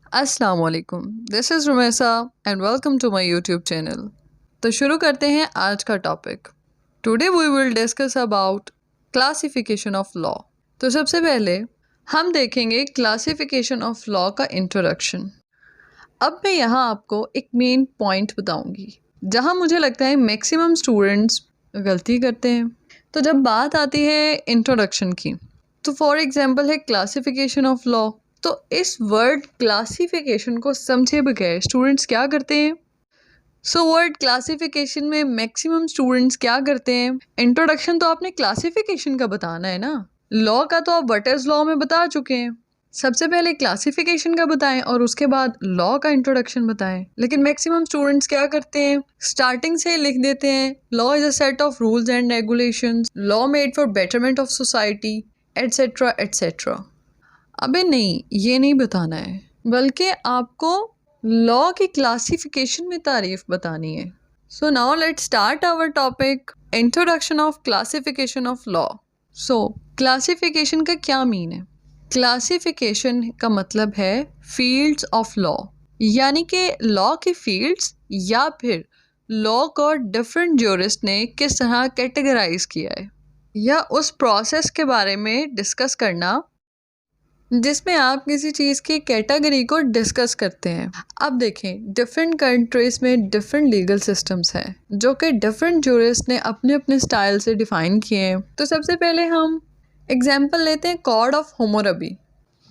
अस्सलाम वालेकुम, this is Rumaisa and welcome to my YouTube channel. तो शुरू करते हैं आज का topic. Today we will discuss about classification of law. तो सबसे पहले हम देखेंगे क्लासिफिकेशन ऑफ लॉ का इंट्रोडक्शन। अब मैं यहाँ आपको एक मेन पॉइंट बताऊँगी जहाँ मुझे लगता है मैक्सिमम स्टूडेंट्स गलती करते हैं। तो जब बात आती है इंट्रोडक्शन की, तो फॉर एग्जांपल है क्लासिफिकेशन ऑफ लॉ। तो इस वर्ड क्लासिफिकेशन को समझे बगैर स्टूडेंट्स क्या करते हैं? सो वर्ड क्लासिफिकेशन में मैक्सिमम स्टूडेंट्स क्या करते हैं? इंट्रोडक्शन तो आपने क्लासिफिकेशन का बताना है ना, लॉ का तो आप व्हाट इज लॉ में बता चुके हैं। सबसे पहले क्लासिफिकेशन का बताएं और उसके बाद लॉ का इंट्रोडक्शन बताएं। लेकिन मैक्सिमम स्टूडेंट्स क्या करते हैं, स्टार्टिंग से लिख देते हैं law is a set of rules and regulations, law made for betterment of society etcetera etcetera. अबे नहीं, ये नहीं बताना है, बल्कि आपको लॉ की क्लासिफिकेशन में तारीफ बतानी है। So now let's start our topic, introduction of classification of law. So classification का क्या मीन है? क्लासिफिकेशन का मतलब है फील्ड्स ऑफ लॉ, यानी कि लॉ की फील्ड्स या फिर लॉ को डिफरेंट ज्यूरिस्ट ने किस तरह कैटेगराइज किया है, या उस प्रोसेस के बारे में डिस्कस करना जिसमें आप किसी चीज़ की कैटेगरी को डिस्कस करते हैं। अब देखें, डिफरेंट कंट्रीज़ में डिफरेंट लीगल सिस्टम्स हैं जो कि डिफरेंट ज्यूरिस्ट ने अपने अपने स्टाइल से डिफ़ाइन किए हैं। तो सबसे पहले हम एग्जांपल लेते हैं कोड ऑफ हम्मुरबी।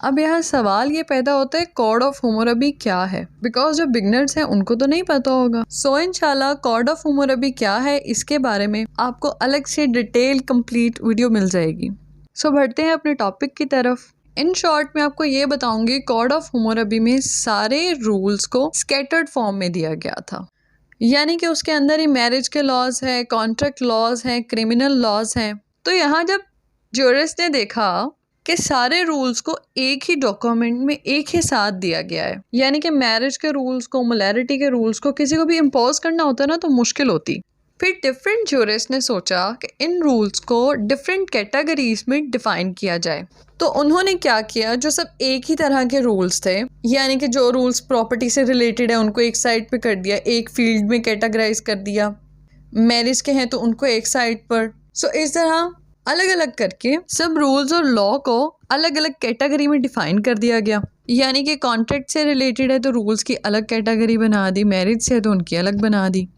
अब यहाँ सवाल ये पैदा होता है कोड ऑफ हम्मुरबी क्या है, बिकॉज जो बिगनर्स हैं उनको तो नहीं पता होगा। सो इंशाल्लाह कोड ऑफ हम्मुरबी क्या है इसके बारे में आपको अलग से डिटेल कंप्लीट वीडियो मिल जाएगी। सो बढ़ते हैं अपने टॉपिक की तरफ। इन शॉर्ट मैं आपको ये बताऊंगी कोड ऑफ हम्मुरबी में सारे रूल्स को स्कैटर्ड फॉर्म में दिया गया था, यानी कि उसके अंदर ही मैरिज के लॉज हैं, कॉन्ट्रैक्ट लॉज हैं, क्रिमिनल लॉज हैं। तो यहाँ जब ज्यूरिस्ट ने देखा कि सारे रूल्स को एक ही डॉक्यूमेंट में एक ही साथ दिया गया है, यानी कि मैरिज के रूल्स को, मोलैरिटी के रूल्स को किसी को भी इम्पोज करना होता ना तो मुश्किल होती। फिर डिफरेंट ज्यूरिस्ट ने सोचा कि इन रूल्स को डिफरेंट कैटेगरीज में डिफाइन किया जाए। तो उन्होंने क्या किया, जो सब एक ही तरह के रूल्स थे, यानी कि जो रूल्स प्रॉपर्टी से रिलेटेड है उनको एक साइड पे कर दिया, एक फील्ड में कैटेगराइज कर दिया। मैरिज के हैं तो उनको एक साइड पर। सो इस तरह अलग अलग करके सब रूल्स और लॉ को अलग अलग कैटेगरी में डिफाइन कर दिया गया। यानी कि कॉन्ट्रैक्ट से रिलेटेड है तो रूल्स की अलग कैटेगरी बना दी, मैरिज से है तो उनकी अलग बना दी।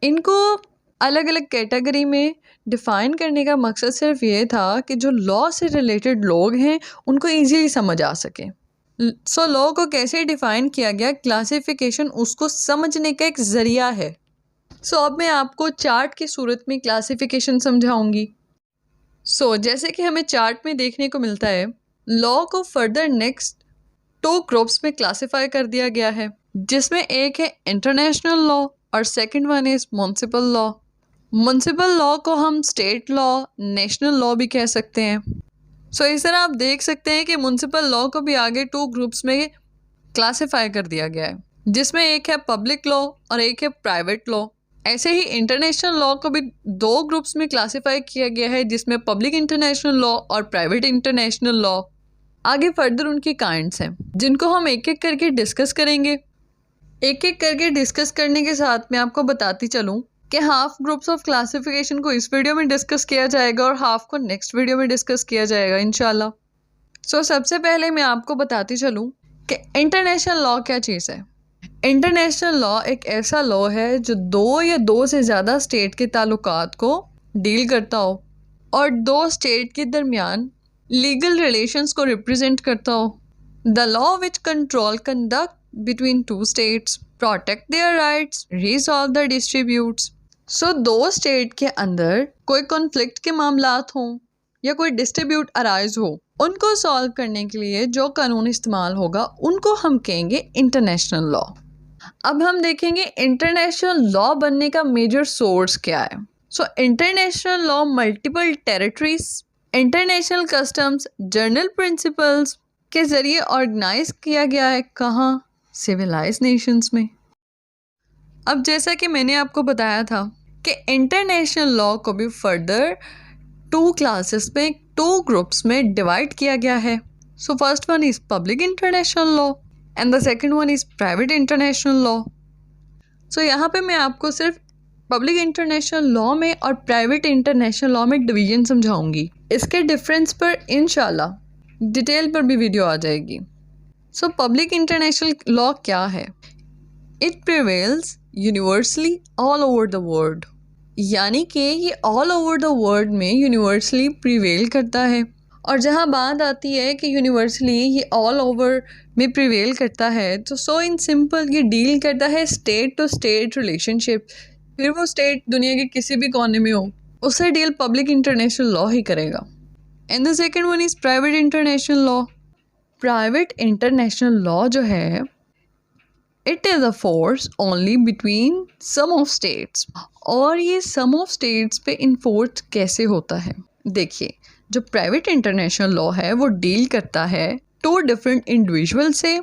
इनको अलग अलग कैटेगरी में डिफ़ाइन करने का मकसद सिर्फ ये था कि जो लॉ से रिलेटेड लोग हैं उनको ईजीली समझ आ सके। सो लॉ को कैसे डिफ़ाइन किया गया, क्लासिफिकेशन उसको समझने का एक ज़रिया है। सो अब मैं आपको चार्ट की सूरत में क्लासिफिकेशन समझाऊंगी। सो जैसे कि हमें चार्ट में देखने को मिलता है, लॉ को फर्दर नेक्स्ट 2 ग्रुप्स में क्लासिफाई कर दिया गया है, जिसमें एक है इंटरनेशनल लॉ और second one is municipal law. Municipal law को हम स्टेट लॉ, नेशनल लॉ भी कह सकते हैं। सो इस तरह आप देख सकते हैं कि म्युनिसिपल लॉ को भी आगे 2 ग्रुप्स में क्लासिफाई कर दिया गया है, जिसमें एक है पब्लिक लॉ और एक है प्राइवेट लॉ। ऐसे ही इंटरनेशनल लॉ को भी 2 ग्रुप्स में क्लासिफाई किया गया है, जिसमें पब्लिक इंटरनेशनल लॉ और प्राइवेट इंटरनेशनल लॉ। आगे फर्दर उनकी काइंड्स हैं जिनको हम एक एक करके डिस्कस करेंगे। एक एक करके डिस्कस करने के साथ मैं आपको बताती चलूँ कि हाफ ग्रुप्स ऑफ क्लासिफिकेशन को इस वीडियो में डिस्कस किया जाएगा और हाफ को नेक्स्ट वीडियो में डिस्कस किया जाएगा इंशाल्लाह। सो सबसे पहले मैं आपको बताती चलूँ कि इंटरनेशनल लॉ क्या चीज़ है। इंटरनेशनल लॉ एक ऐसा लॉ है जो 2 या 2 से ज़्यादा स्टेट के ताल्लुकात को डील करता हो और 2 स्टेट के दरमियान लीगल रिलेशंस को रिप्रेजेंट करता हो। The law which control conduct between 2 states, protect their rights, resolve the disputes। So 2 state के अंदर कोई कॉन्फ्लिक्ट के मामलात हों या कोई डिस्ट्रीब्यूट अराइज हो, उनको सॉल्व करने के लिए जो कानून इस्तेमाल होगा उनको हम कहेंगे इंटरनेशनल लॉ। अब हम देखेंगे इंटरनेशनल लॉ बनने का मेजर सोर्स क्या है। So international law multiple territories, international customs, general principles के ज़रिए ऑर्गेनाइज किया गया है। कहाँ? सिविलाइज्ड नेशंस में। अब जैसा कि मैंने आपको बताया था कि इंटरनेशनल लॉ को भी फर्दर 2 क्लासेस में, 2 ग्रुप्स में डिवाइड किया गया है। So first one is public international law and the second one is private international law. So यहाँ पे मैं आपको सिर्फ पब्लिक इंटरनेशनल लॉ में और प्राइवेट इंटरनेशनल लॉ में डिवीजन समझाऊंगी। इसके डिफरेंस पर इंशाल्लाह डिटेल पर भी वीडियो आ जाएगी। सो पब्लिक इंटरनेशनल लॉ क्या है? It prevails universally all over the world, यानी कि ये ऑल ओवर द वर्ल्ड में यूनिवर्सली प्रिवेल करता है। और जहाँ बात आती है कि यूनिवर्सली ये ऑल ओवर में प्रिवेल करता है, तो सो इन सिंपल ये डील करता है स्टेट टू स्टेट रिलेशनशिप। फिर वो स्टेट दुनिया के किसी भी कोने में हो, उससे डील पब्लिक इंटरनेशनल लॉ ही करेगा। And the second one is private international law. Private international law जो है, it is a force only between some of states. और ये सम ऑफ स्टेट्स पे इन्फोर्स कैसे होता है? देखिए, जो प्राइवेट इंटरनेशनल लॉ है वो डील करता है टू डिफरेंट इंडिविजुअल से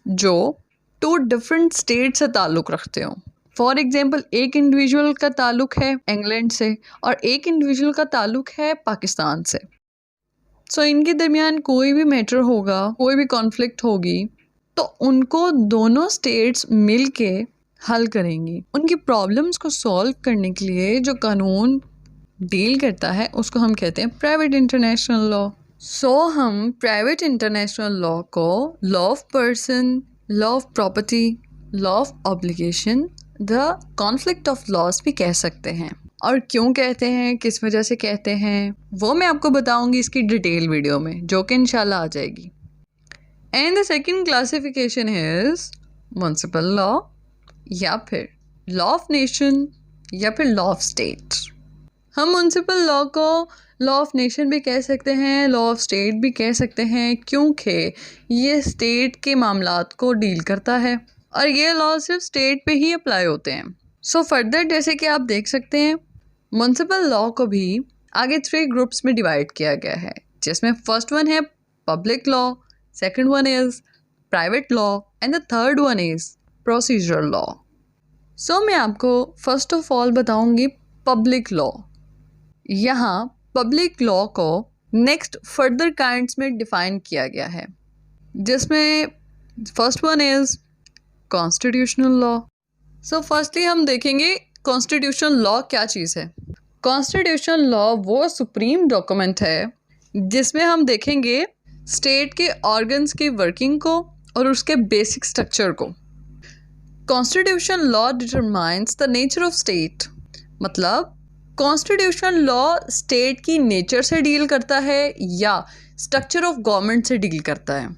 जो टू डिफरेंट स्टेट से ताल्लुक़ रखते हो। फॉर एग्जाम्पल, एक इंडिविजुअल का ताल्लुक़ है इंग्लैंड से और एक इंडिविजुअल का ताल्लुक़ है पाकिस्तान से। सो इनके दरमियान कोई भी मैटर होगा, कोई भी कॉन्फ्लिक्ट होगी, तो उनको दोनों स्टेट्स मिल के हल करेंगी। उनकी प्रॉब्लम्स को सॉल्व करने के लिए जो कानून डील करता है उसको हम कहते हैं प्राइवेट इंटरनेशनल लॉ। सो हम प्राइवेट इंटरनेशनल लॉ को law of person, law of property, law of obligation, the conflict of laws भी कह सकते हैं। और क्यों कहते हैं, किस वजह से कहते हैं, वो मैं आपको बताऊंगी इसकी डिटेल वीडियो में, जो कि इंशाल्लाह आ जाएगी। And the second classification is municipal law, या फिर लॉ ऑफ नेशन, या फिर लॉ ऑफ स्टेट। हम म्युनिसिपल लॉ को लॉ ऑफ नेशन भी कह सकते हैं, लॉ ऑफ स्टेट भी कह सकते हैं, क्योंकि ये स्टेट के मामलात को डील करता है और ये लॉ सिर्फ स्टेट पे ही अप्लाई होते हैं। सो फर्दर जैसे कि आप देख सकते हैं, म्युनिसिपल लॉ को भी आगे 3 ग्रुप्स में डिवाइड किया गया है, जिसमें फर्स्ट वन है public law, second one is private law and the third one is procedural law. So मैं आपको फर्स्ट ऑफ ऑल बताऊंगी पब्लिक लॉ। यहाँ पब्लिक लॉ को नेक्स्ट फर्दर काइंड्स में डिफाइन किया गया है, जिसमें first one is constitutional law. So firstly हम देखेंगे कॉन्स्टिट्यूशनल लॉ क्या चीज़ है। कॉन्स्टिट्यूशनल लॉ वो सुप्रीम डॉक्यूमेंट है जिसमें हम देखेंगे स्टेट के ऑर्गन्स की वर्किंग को और उसके बेसिक स्ट्रक्चर को। Constitutional law determines the nature of state, मतलब कॉन्स्टिट्यूशनल लॉ स्टेट की नेचर से डील करता है या स्ट्रक्चर ऑफ गवर्नमेंट से डील करता है।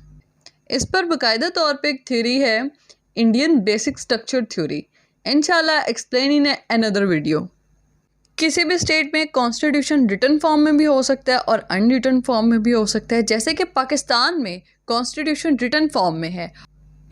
इस पर बाकायदा तौर पे एक थ्योरी है, इंडियन बेसिक स्ट्रक्चर थ्योरी, इंशाल्लाह एक्सप्लेन इन अनदर वीडियो। किसी भी स्टेट में कॉन्स्टिट्यूशन रिटन फॉर्म में भी हो सकता है और अनरिटन फॉर्म में भी हो सकता है, जैसे कि पाकिस्तान में कॉन्स्टिट्यूशन रिटन फॉर्म में है,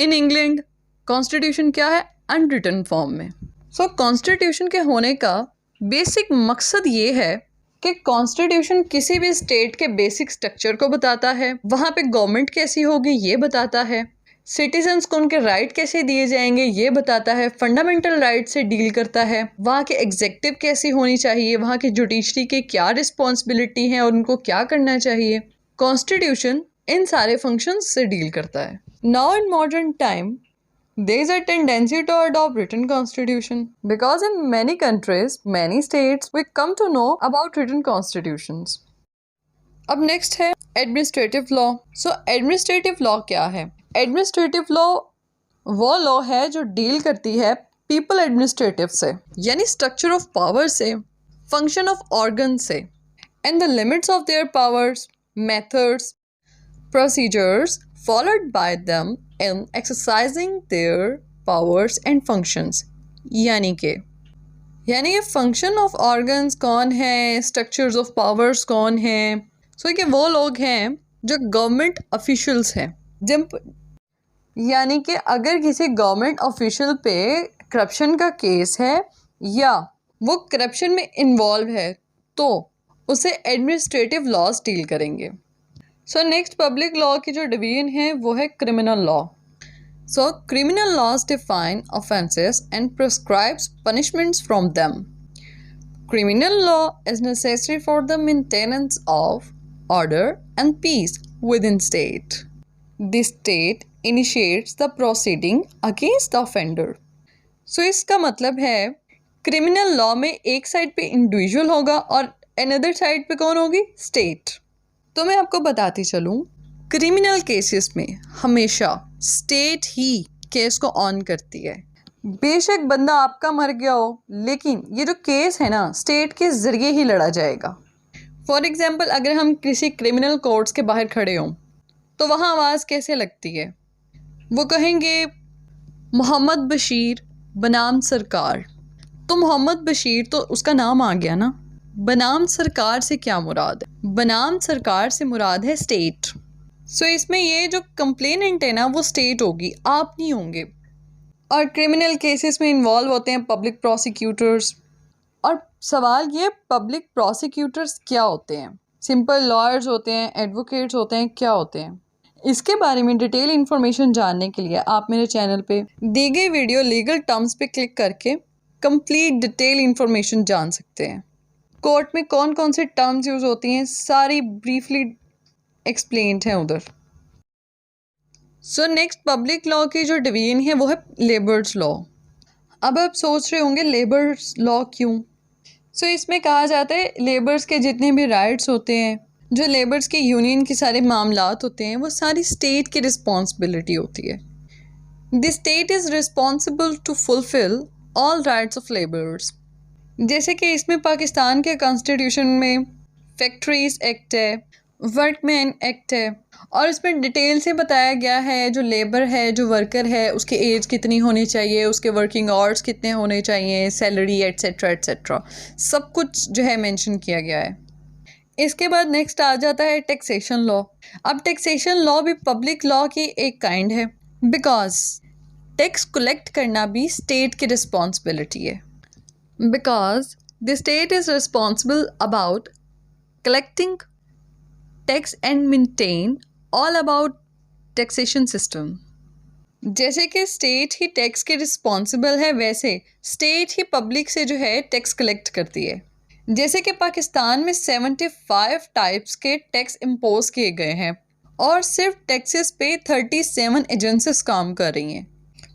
इन इंग्लैंड कॉन्स्टिट्यूशन क्या है, अनरिटन फॉर्म में। सो कॉन्स्टिट्यूशन के होने का बेसिक मकसद ये है कि कॉन्स्टिट्यूशन किसी भी स्टेट के बेसिक स्ट्रक्चर को बताता है, वहाँ पे गवर्नमेंट कैसी होगी ये बताता है, सिटीजन्स को उनके राइट कैसे दिए जाएंगे ये बताता है, फंडामेंटल राइट से डील करता है, वहाँ के एग्जेक्टिव कैसी होनी चाहिए, वहाँ के जुडिशरी के क्या रिस्पॉन्सिबिलिटी हैं और उनको क्या करना चाहिए। कॉन्स्टिट्यूशन इन सारे फंक्शंस से डील करता है। Now in modern time there is a tendency to adopt written constitution because in many countries, many states, we come to know about written constitutions. अब next है administrative law. So administrative law क्या है? Administrative law वो law है जो deal करती है people administrative से, यानी structure of power से, function of organ से, and the limits of their powers, methods, procedures followed by them in exercising their powers and functions। यानी कि फंक्शन ऑफ ऑर्गन्स कौन है, स्ट्रक्चर्स ऑफ पावर्स कौन है। सो कि वो लोग हैं जो गवर्नमेंट ऑफिशियल्स हैं, यानी कि अगर किसी गवर्नमेंट ऑफिशियल पे करप्शन का केस है या वो करप्शन में इन्वॉल्व है तो उसे एडमिनिस्ट्रेटिव लॉज डील करेंगे। सो नेक्स्ट पब्लिक लॉ की जो डिवीजन है वो है criminal law. So criminal laws define offences and prescribes punishments from them. Criminal law is necessary for the maintenance of order and peace within state. The state initiates the proceeding against the offender. So इसका मतलब है criminal law में एक side पे individual होगा और another side पे कौन होगी? स्टेट। तो मैं आपको बताती चलूँ, क्रिमिनल केसेस में हमेशा स्टेट ही केस को ऑन करती है। बेशक बंदा आपका मर गया हो, लेकिन ये जो केस है ना, स्टेट के ज़रिए ही लड़ा जाएगा। फॉर एग्ज़ाम्पल, अगर हम किसी क्रिमिनल कोर्ट्स के बाहर खड़े हों तो वहाँ आवाज़ कैसे लगती है? वो कहेंगे मोहम्मद बशीर बनाम सरकार। तो मोहम्मद बशीर तो उसका नाम आ गया ना, बनाम सरकार से क्या मुराद है? बनाम सरकार से मुराद है स्टेट। सो इसमें ये जो कंप्लेनेंट है ना, वो स्टेट होगी, आप नहीं होंगे। और क्रिमिनल केसेस में इन्वॉल्व होते हैं पब्लिक प्रोसिक्यूटर्स। और सवाल ये, पब्लिक प्रोसिक्यूटर्स क्या होते हैं? सिंपल लॉयर्स होते हैं, एडवोकेट्स होते हैं, क्या होते हैं? इसके बारे में डिटेल इन्फॉर्मेशन जानने के लिए आप मेरे चैनल पे दी गई वीडियो लीगल टर्म्स पे क्लिक करके कंप्लीट डिटेल इन्फॉर्मेशन जान सकते हैं। कोर्ट में कौन कौन से टर्म्स यूज़ होती हैं, सारी ब्रीफली एक्सप्लेन्ड है उधर। सो नेक्स्ट, पब्लिक लॉ की जो डिवीजन है वो है लेबर्स लॉ। अब आप सोच रहे होंगे लेबर्स लॉ क्यों? सो इसमें कहा जाता है लेबर्स के जितने भी राइट्स होते हैं, जो लेबर्स के यूनियन के सारे मामलात होते हैं, वो सारी स्टेट की रिस्पॉन्सिबिलिटी होती है। The state is responsible to fulfil all rights of labours. जैसे कि इसमें पाकिस्तान के कॉन्स्टिट्यूशन में फैक्ट्रीज एक्ट है, वर्कमैन एक्ट है, और इसमें डिटेल से बताया गया है जो लेबर है, जो वर्कर है, उसकी एज कितनी होनी चाहिए, उसके वर्किंग आवर्स कितने होने चाहिए, सैलरी एट्सेट्रा एट्सेट्रा, सब कुछ जो है मेंशन किया गया है। इसके बाद नेक्स्ट आ जाता है टैक्सेशन लॉ। अब टैक्सेशन लॉ भी पब्लिक लॉ की एक काइंड है, बिकॉज टैक्स कलेक्ट करना भी स्टेट की रिस्पॉन्सिबिलिटी है। Because the state is responsible about collecting tax and maintain all about taxation system. जैसे कि स्टेट ही टैक्स के रिस्पॉन्सिबल है, वैसे स्टेट ही पब्लिक से जो है टैक्स कलेक्ट करती है। जैसे कि पाकिस्तान में 75 टाइप्स के टैक्स इम्पोज किए गए हैं और सिर्फ टैक्सेस पे 37 एजेंसीज काम कर रही हैं।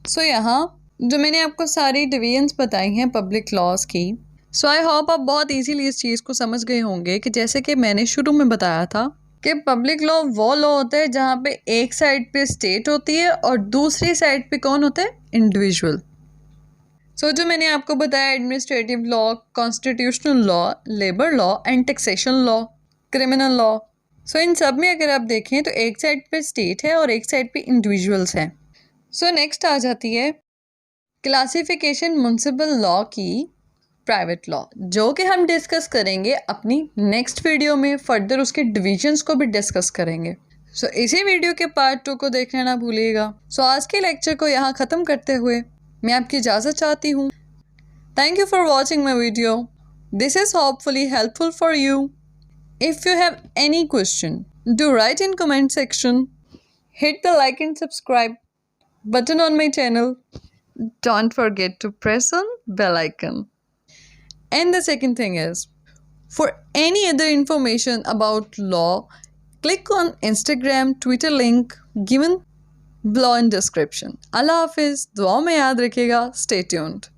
सो यहाँ जो मैंने आपको सारी डिवीजन्स बताई हैं पब्लिक लॉज की, सो आई होप आप बहुत इजीली इस चीज़ को समझ गए होंगे कि जैसे कि मैंने शुरू में बताया था कि पब्लिक लॉ वो लॉ होता है जहाँ पे एक साइड पे स्टेट होती है और दूसरी साइड पे कौन होता है? इंडिविजुअल। सो जो मैंने आपको बताया, administrative law, constitutional law, labour law and taxation law, criminal law. So इन सब में अगर आप देखें तो एक साइड पे स्टेट है और एक साइड पे इंडिविजुअल्स हैं। सो नेक्स्ट आ जाती है क्लासिफिकेशन म्युनिसिपल लॉ की प्राइवेट लॉ, जो कि हम डिस्कस करेंगे अपनी नेक्स्ट वीडियो में। फर्दर उसके डिविजन्स को भी डिस्कस करेंगे। सो इसी वीडियो के पार्ट 2 को देखना ना भूलिएगा। सो आज के लेक्चर को यहाँ ख़त्म करते हुए मैं आपकी इजाज़त चाहती हूँ। Thank you for watching my video. This is hopefully helpful for you. If you have any question, do right in comment section. Hit the like and subscribe button on my channel. Don't forget to press on bell icon. And the second thing is, for any other information about law, click on Instagram, Twitter link given below in description. Allah Hafiz, दुआ में याद रखिएगा. Stay tuned.